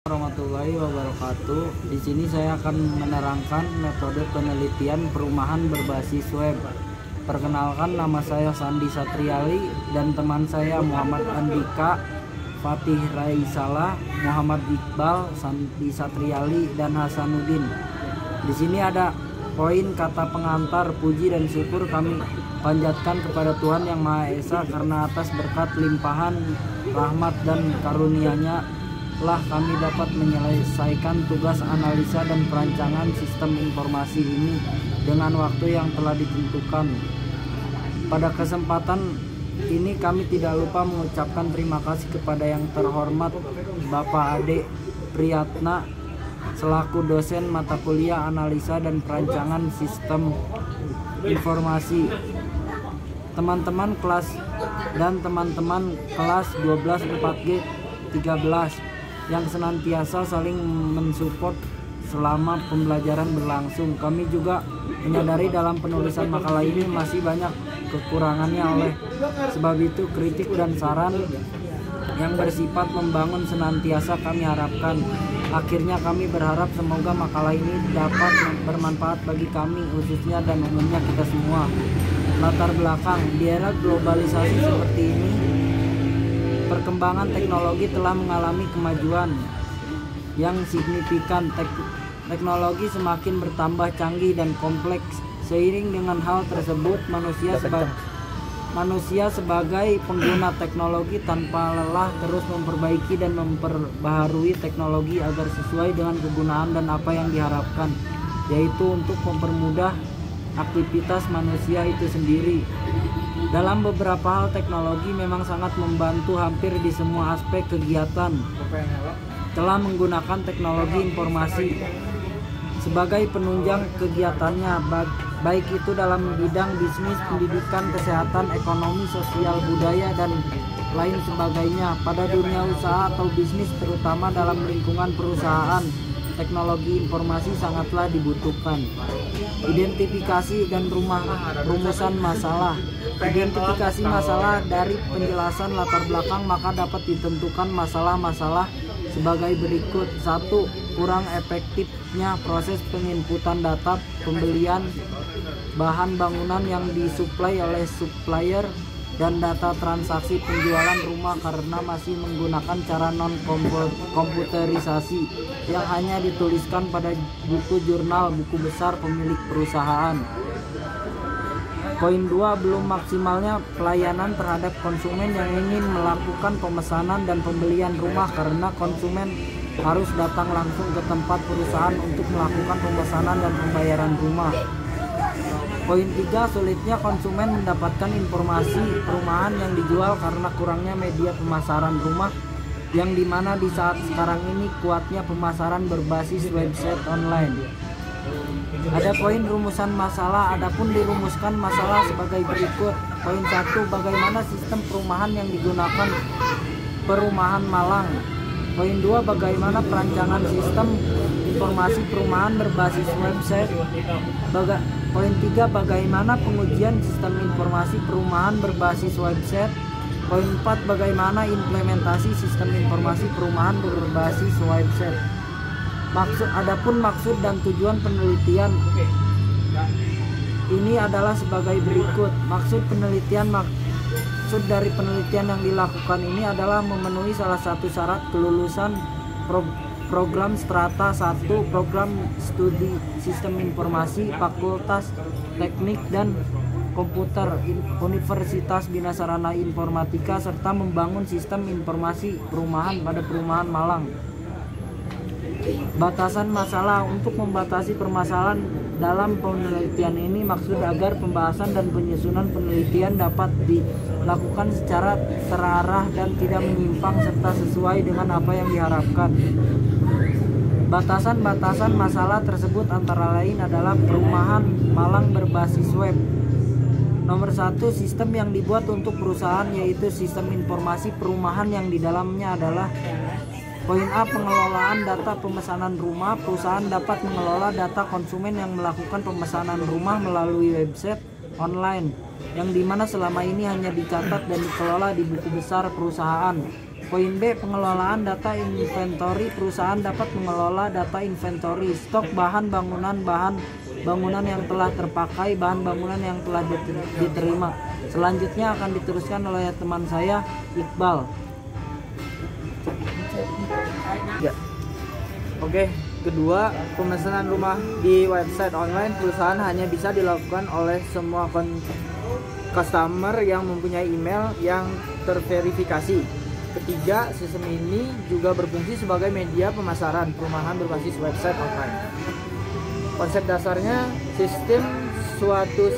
Warahmatullahi wabarakatuh. Di sini saya akan menerangkan metode penelitian perumahan berbasis web. Perkenalkan, nama saya Sandi Satriali dan teman saya Muhammad Andika, Fatih Raisalah, Muhammad Iqbal, Sandi Satriali, dan Hasanuddin. Di sini ada poin kata pengantar. Puji dan syukur kami panjatkan kepada Tuhan Yang Maha Esa karena atas berkat limpahan rahmat dan karunia-Nya telah kami dapat menyelesaikan tugas analisa dan perancangan sistem informasi ini dengan waktu yang telah ditentukan. Pada kesempatan ini kami tidak lupa mengucapkan terima kasih kepada yang terhormat Bapak Ade Priyatna selaku dosen mata kuliah analisa dan perancangan sistem informasi, teman-teman kelas dan teman-teman kelas 12 4G 13 yang senantiasa saling mensupport selama pembelajaran berlangsung. Kami juga menyadari dalam penulisan makalah ini masih banyak kekurangannya, oleh sebab itu kritik dan saran yang bersifat membangun senantiasa kami harapkan. Akhirnya kami berharap semoga makalah ini dapat bermanfaat bagi kami khususnya dan umumnya kita semua. Latar belakang: di era globalisasi seperti ini, perkembangan teknologi telah mengalami kemajuan yang signifikan. Teknologi semakin bertambah canggih dan kompleks. Seiring dengan hal tersebut, manusia sebagai pengguna teknologi tanpa lelah terus memperbaiki dan memperbaharui teknologi agar sesuai dengan kegunaan dan apa yang diharapkan, yaitu untuk mempermudah aktivitas manusia itu sendiri. Dalam beberapa hal, teknologi memang sangat membantu hampir di semua aspek kegiatan. Telah menggunakan teknologi informasi sebagai penunjang kegiatannya, baik itu dalam bidang bisnis, pendidikan, kesehatan, ekonomi, sosial, budaya, dan lain sebagainya. Pada dunia usaha atau bisnis, terutama dalam lingkungan perusahaan, teknologi informasi sangatlah dibutuhkan. Identifikasi dan rumusan masalah. Identifikasi masalah dari penjelasan latar belakang, maka dapat ditentukan masalah-masalah sebagai berikut. 1. Kurang efektifnya proses penginputan data pembelian bahan bangunan yang disuplai oleh supplier dan data transaksi penjualan rumah karena masih menggunakan cara non-komputerisasi yang hanya dituliskan pada buku jurnal buku besar pemilik perusahaan. Poin 2. Belum maksimalnya pelayanan terhadap konsumen yang ingin melakukan pemesanan dan pembelian rumah karena konsumen harus datang langsung ke tempat perusahaan untuk melakukan pemesanan dan pembayaran rumah. Poin 3. Sulitnya konsumen mendapatkan informasi perumahan yang dijual karena kurangnya media pemasaran rumah, yang dimana di saat sekarang ini kuatnya pemasaran berbasis website online. Ada poin rumusan masalah. Adapun dirumuskan masalah sebagai berikut. Poin 1. Bagaimana sistem perumahan yang digunakan Perumahan Malang. Poin 2. Bagaimana perancangan sistem informasi perumahan berbasis website. Poin 3. Bagaimana pengujian sistem informasi perumahan berbasis website. Poin 4. Bagaimana implementasi sistem informasi perumahan berbasis website. Adapun maksud dan tujuan penelitian ini adalah sebagai berikut. Maksud dari penelitian yang dilakukan ini adalah memenuhi salah satu syarat kelulusan program Strata 1, program studi sistem informasi Fakultas Teknik dan Komputer Universitas Bina Sarana Informatika, serta membangun sistem informasi perumahan pada Perumahan Malang. Batasan masalah. Untuk membatasi permasalahan dalam penelitian ini, maksud agar pembahasan dan penyusunan penelitian dapat dilakukan secara terarah dan tidak menyimpang serta sesuai dengan apa yang diharapkan. Batasan-batasan masalah tersebut antara lain adalah Perumahan Malang berbasis web. Nomor 1. Sistem yang dibuat untuk perusahaan, yaitu sistem informasi perumahan yang di dalamnya adalah poin A. Pengelolaan data pemesanan rumah. Perusahaan dapat mengelola data konsumen yang melakukan pemesanan rumah melalui website online, yang dimana selama ini hanya dicatat dan dikelola di buku besar perusahaan. Poin B, pengelolaan data inventory. Perusahaan dapat mengelola data inventory, stok bahan bangunan yang telah terpakai, bahan bangunan yang telah diterima. Selanjutnya akan diteruskan oleh teman saya, Iqbal. Ya. Oke, kedua, pemesanan rumah di website online perusahaan hanya bisa dilakukan oleh semua customer yang mempunyai email yang terverifikasi. Ketiga, sistem ini juga berfungsi sebagai media pemasaran perumahan berbasis website online. Konsep dasarnya, suatu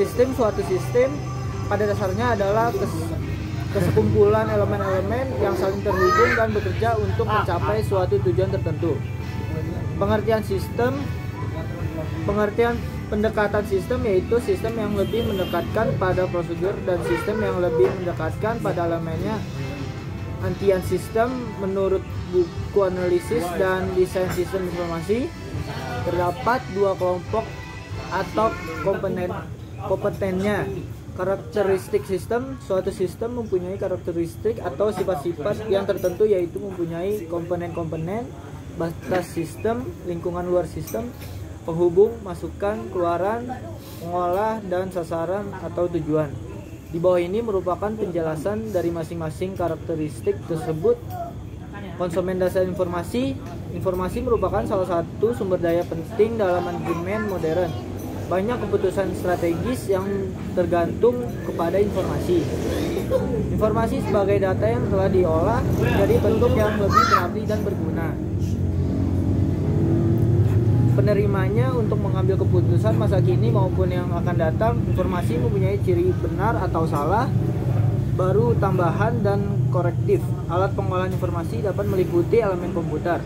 sistem pada dasarnya adalah kesekumpulan elemen-elemen yang saling terhubung dan bekerja untuk mencapai suatu tujuan tertentu. Pengertian pendekatan sistem yaitu sistem yang lebih mendekatkan pada prosedur dan sistem yang lebih mendekatkan pada elemennya. Antian sistem menurut buku analisis dan desain sistem informasi terdapat dua kelompok atau komponennya. Karakteristik sistem, suatu sistem mempunyai karakteristik atau sifat-sifat yang tertentu yaitu mempunyai komponen-komponen, batas sistem, lingkungan luar sistem, penghubung, masukan, keluaran, pengolah, dan sasaran atau tujuan. Di bawah ini merupakan penjelasan dari masing-masing karakteristik tersebut. Konsumen dasar informasi. Informasi merupakan salah satu sumber daya penting dalam manajemen modern. Banyak keputusan strategis yang tergantung kepada informasi. Informasi sebagai data yang telah diolah menjadi bentuk yang lebih berarti dan berguna. Penerimanya untuk mengambil keputusan masa kini maupun yang akan datang. Informasi mempunyai ciri benar atau salah, baru, tambahan, dan korektif. Alat pengolahan informasi dapat meliputi elemen komputer,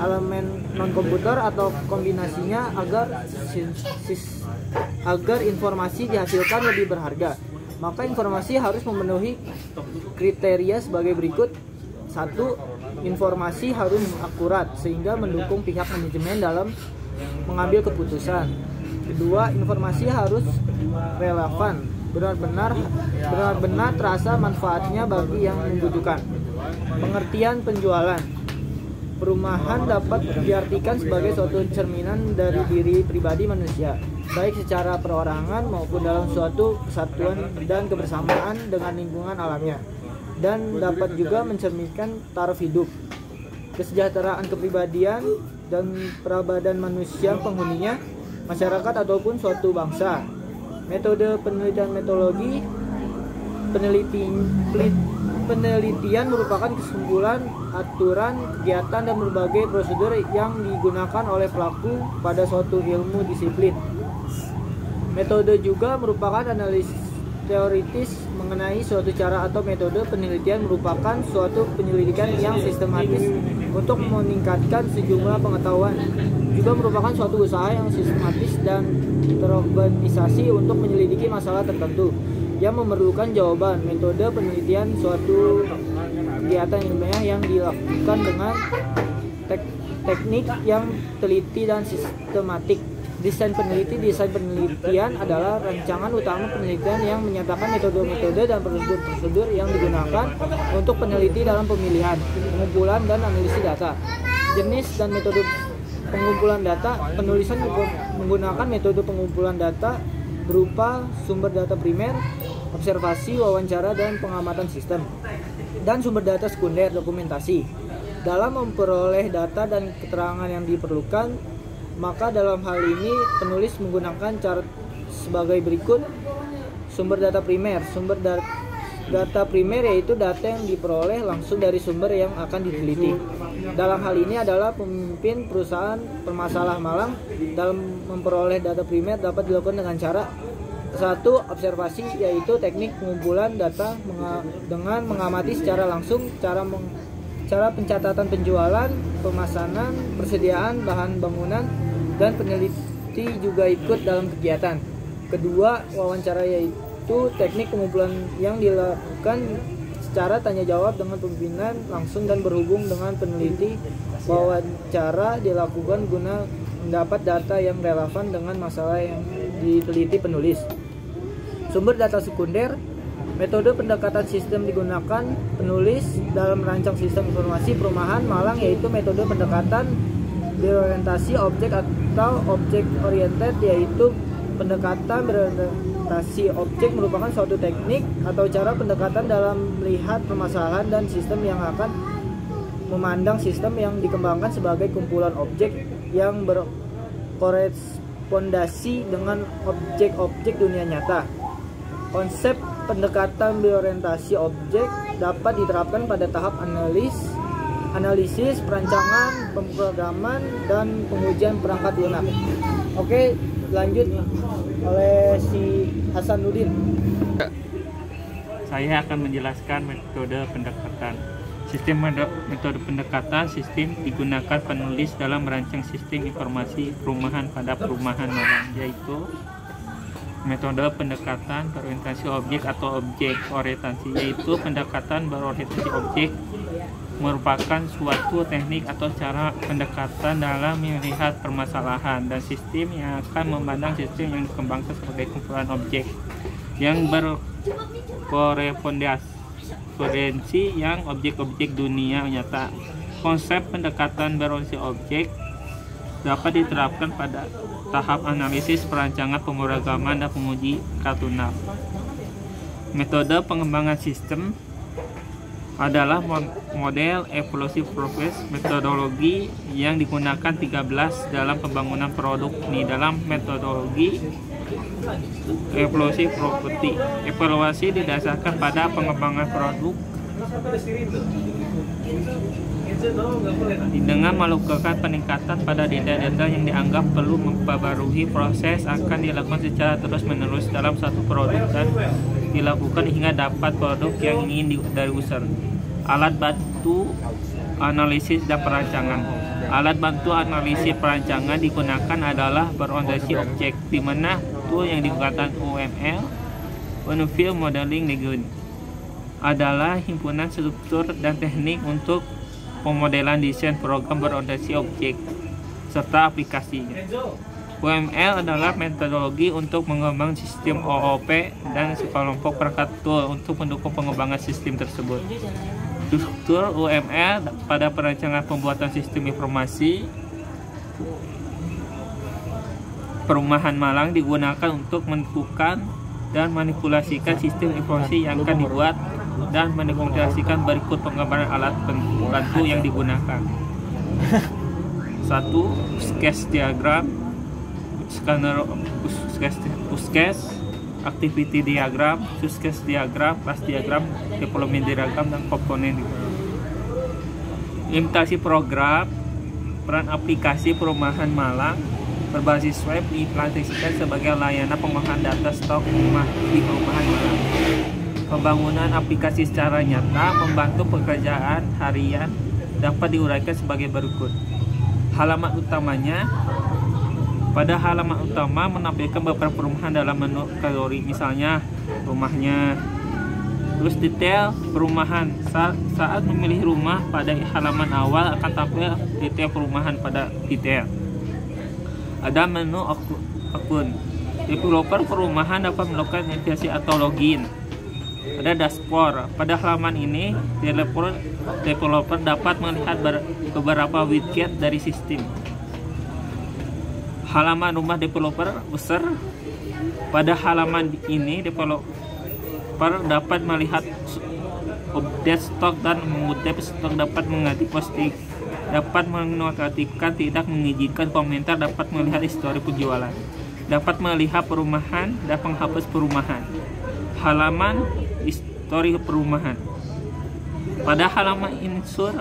elemen non-komputer atau kombinasinya agar informasi dihasilkan lebih berharga. Maka informasi harus memenuhi kriteria sebagai berikut. 1. Informasi harus akurat sehingga mendukung pihak manajemen dalam mengambil keputusan. Kedua, informasi harus relevan, benar-benar terasa manfaatnya bagi yang membutuhkan. Pengertian penjualan. Perumahan dapat diartikan sebagai suatu cerminan dari diri pribadi manusia, baik secara perorangan maupun dalam suatu kesatuan dan kebersamaan dengan lingkungan alamnya, dan dapat juga mencerminkan taraf hidup, kesejahteraan kepribadian, dan peradaban manusia penghuninya, masyarakat ataupun suatu bangsa. Metode penelitian metodologi. Penelitian merupakan kesimpulan, aturan, kegiatan, dan berbagai prosedur yang digunakan oleh pelaku pada suatu ilmu disiplin. Metode juga merupakan analisis teoritis mengenai suatu cara atau metode. Penelitian merupakan suatu penyelidikan yang sistematis untuk meningkatkan sejumlah pengetahuan. Juga merupakan suatu usaha yang sistematis dan terorganisasi untuk menyelidiki masalah tertentu yang memerlukan jawaban. Metode penelitian suatu kegiatan ilmiah yang dilakukan dengan teknik yang teliti dan sistematik. Desain penelitian adalah rancangan utama penelitian yang menyatakan metode-metode dan prosedur-prosedur yang digunakan untuk peneliti dalam pemilihan, pengumpulan, dan analisis data. Jenis dan metode pengumpulan data. Penulisan menggunakan metode pengumpulan data berupa sumber data primer, observasi, wawancara, dan pengamatan sistem, dan sumber data sekunder, dokumentasi. Dalam memperoleh data dan keterangan yang diperlukan, maka dalam hal ini penulis menggunakan cara sebagai berikut. Sumber data primer. Data primer yaitu data yang diperoleh langsung dari sumber yang akan diteliti. Dalam hal ini adalah pemimpin perusahaan permasalah malang. Dalam memperoleh data primer dapat dilakukan dengan cara: 1. Observasi, yaitu teknik pengumpulan data dengan mengamati secara langsung cara pencatatan penjualan, pemesanan, persediaan bahan bangunan, dan peneliti juga ikut dalam kegiatan. Kedua, wawancara, yaitu teknik pengumpulan yang dilakukan secara tanya jawab dengan pimpinan langsung dan berhubung dengan peneliti. Wawancara dilakukan guna mendapat data yang relevan dengan masalah yang diteliti penulis. Sumber data sekunder. Metode pendekatan sistem digunakan penulis dalam merancang sistem informasi perumahan Malang yaitu metode pendekatan berorientasi objek atau objek oriented, yaitu pendekatan berorientasi objek merupakan suatu teknik atau cara pendekatan dalam melihat permasalahan dan sistem yang akan memandang sistem yang dikembangkan sebagai kumpulan objek yang berkorespondasi dengan objek-objek dunia nyata. Konsep pendekatan berorientasi objek dapat diterapkan pada tahap analisis, perancangan, pemrograman, dan pengujian perangkat lunak. Oke, lanjut oleh si Hasanuddin. Saya akan menjelaskan metode pendekatan. Metode pendekatan sistem digunakan penulis dalam merancang sistem informasi perumahan pada perumahan Malang, yaitu metode pendekatan berorientasi objek atau objek orientasi, yaitu pendekatan berorientasi objek merupakan suatu teknik atau cara pendekatan dalam melihat permasalahan dan sistem yang akan memandang sistem yang dikembangkan sebagai kumpulan objek yang berkorespondensi yang objek-objek dunia nyata. Konsep pendekatan berorientasi objek dapat diterapkan pada tahap analisis, perancangan, pemrograman, dan penguji lunak. Metode pengembangan sistem adalah model evolusi proses metodologi yang digunakan 13 dalam pembangunan produk. Ini dalam metodologi evolusi properti. Evaluasi didasarkan pada pengembangan produk dengan melakukan peningkatan pada detail-detail yang dianggap perlu memperbarui. Proses akan dilakukan secara terus-menerus dalam satu produk dan dilakukan hingga dapat produk yang ingin dari user. Alat bantu analisis dan perancangan. Alat bantu analisis perancangan digunakan adalah berorientasi objek, di mana tool yang digunakan UML, Unified Modeling Language, adalah himpunan struktur dan teknik untuk pemodelan desain program berorientasi objek serta aplikasinya. UML adalah metodologi untuk mengembangkan sistem OOP dan sekelompok perangkat tool untuk mendukung pengembangan sistem tersebut. Struktur UML pada perancangan pembuatan sistem informasi perumahan Malang digunakan untuk menentukan dan manipulasikan sistem informasi yang akan dibuat dan mendemonstrasikan berikut penggambaran alat bantu yang digunakan. 1. Sketch diagram, scanner sketch, activity diagram, sketch diagram, class diagram, development diagram, dan komponen. Implementasi program. Peran aplikasi perumahan Malang berbasis web diimplementasikan sebagai layanan pengolahan data stok rumah di perumahan Malang. Pembangunan aplikasi secara nyata membantu pekerjaan harian dapat diuraikan sebagai berikut. Halaman utamanya. Pada halaman utama menampilkan beberapa perumahan dalam menu kategori, misalnya rumahnya. Terus detail perumahan. Saat memilih rumah pada halaman awal akan tampil detail perumahan pada detail. Ada menu akun. Developer perumahan dapat melakukan navigasi atau login. Ada dashboard. Pada halaman ini, developer dapat melihat beberapa widget dari sistem. Halaman rumah developer besar. Pada halaman ini, developer dapat melihat update stok dan mengutip stok, dapat mengganti posting, dapat mengaktifkan tidak mengizinkan komentar, dapat melihat histori penjualan, dapat melihat perumahan dan menghapus perumahan. Halaman histori perumahan. Pada halaman insur,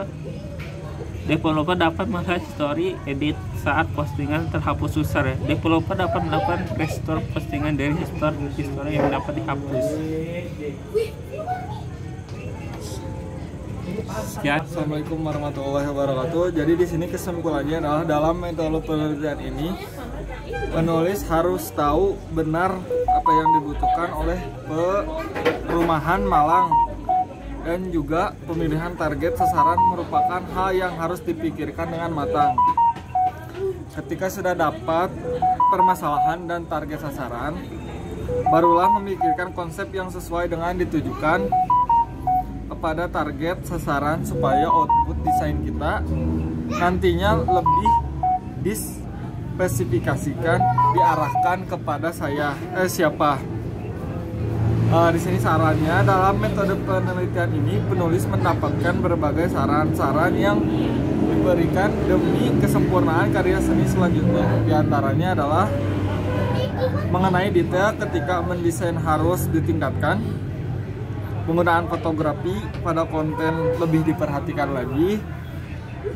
developer dapat melihat histori edit saat postingan terhapus user. Developer dapat melakukan restore postingan dari histori yang dapat dihapus. Sekian. Assalamualaikum warahmatullahi wabarakatuh. Jadi di sini kesimpulannya adalah dalam metode penelitian ini penulis harus tahu benar apa yang dibutuhkan oleh perumahan Malang, dan juga pemilihan target sasaran merupakan hal yang harus dipikirkan dengan matang. Ketika sudah dapat permasalahan dan target sasaran, Barulah memikirkan konsep yang sesuai dengan ditujukan kepada target sasaran supaya output desain kita nantinya lebih dispesifikasikan, diarahkan kepada siapa. Di sini sarannya, dalam metode penelitian ini penulis mendapatkan berbagai saran-saran yang diberikan demi kesempurnaan karya seni selanjutnya. Di antaranya adalah mengenai detail ketika mendesain harus ditingkatkan, penggunaan fotografi pada konten lebih diperhatikan lagi,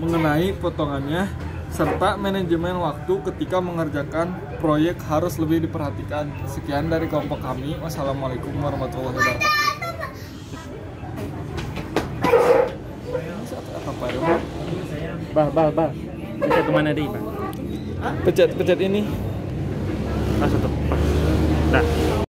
mengenai potongannya, serta manajemen waktu ketika mengerjakan proyek harus lebih diperhatikan. Sekian dari kelompok kami. Wassalamualaikum warahmatullahi wabarakatuh. Bah. Pencet kemana deh, Pak? Pencet ini. Pas tutup. Dah.